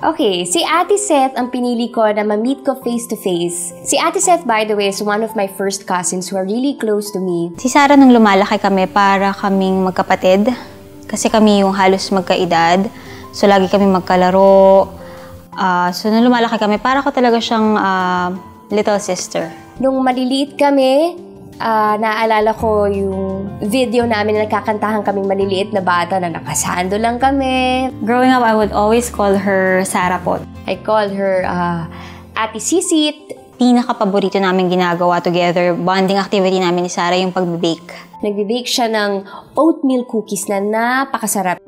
Okay, si Ate Seth ang pinili ko na ma-meet ko face-to-face. Si Ate Seth, by the way, is one of my first cousins who are really close to me. Si Sarah, nung lumalaki kami, para kaming magkapatid. Kasi kami yung halos magkaedad. So, lagi kami magkalaro. So, nung lumalaki kami, para ko talaga siyang little sister. Nung maliliit kami, naalala ko yung video namin na nagkakantahan kaming maliliit na bata na nakasando lang kami. Growing up, I would always call her Sarah Pot. I call her Ate Sisit. Pinaka-paborito namin ginagawa together, bonding activity namin ni Sarah, yung pag-bake. Nagbe-bake siya ng oatmeal cookies na napakasarap.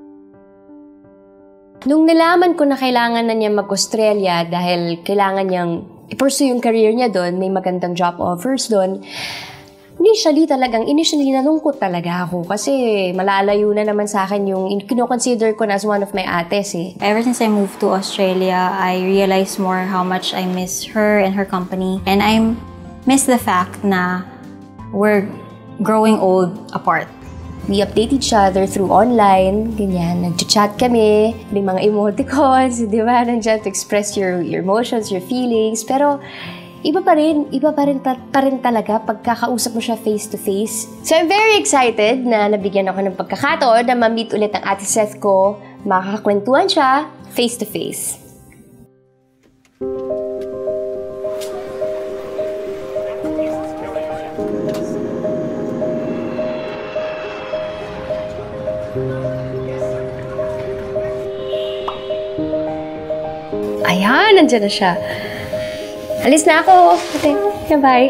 Nung nalaman ko na kailangan na niya mag-Australia dahil kailangan niyang i-pursue yung career niya doon, may magandang job offers doon, initially nalungkot talaga ako kasi malalayo na naman sa akin yung kino-consider ko na as one of my ates eh. Ever since I moved to Australia, I realized more how much I miss her and her company. And I miss the fact na we're growing old apart. We update each other through online, ganyan, nag-chat kami, may mga emoticons, di ba, nandiyan to express your emotions, your feelings, pero iba pa rin talaga pagkakausap mo siya face-to-face. So I'm very excited na nabigyan ako ng pagkakataon na ma-meet ulit ang Ate Seth ko, makakakwentuhan siya face-to-face. Ayan, nandiyan na siya. Alis na ako. Okay, bye.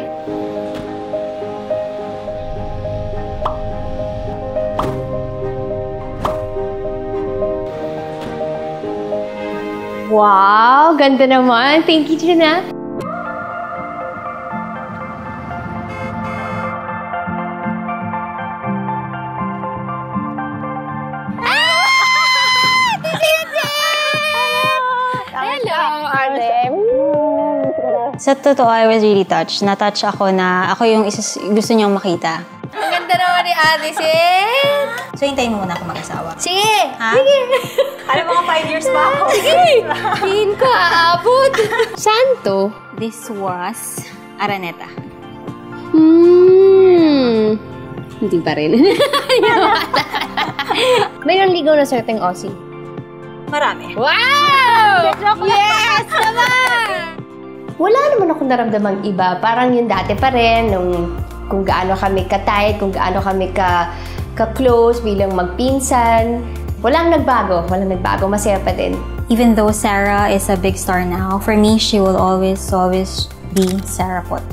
Wow, ganda naman. Thank you, Gina. Sa totoo, I was really touched. Na-touch ako na ako yung gusto niyang makita. Ang ganda naman ni Ate Seth. So, hintayin mo muna ako mag-asawa. Sige! Ha? Sige! Alam mo, 5 years pa ako. Sige! Tingin ko, aabot. Saan to? This was Araneta. Hindi pa rin. Mayroong ligaw na certain Aussie. Marami. Wow! Yes! Naman! Wala naman akong naramdamang iba. Parang yung dati pa rin, nung kung gaano kami ka-tight, kung gaano kami ka-close bilang magpinsan. Walang nagbago. Masaya pa din. Even though Sarah is a big star now, for me, she will always be Sarah Pot.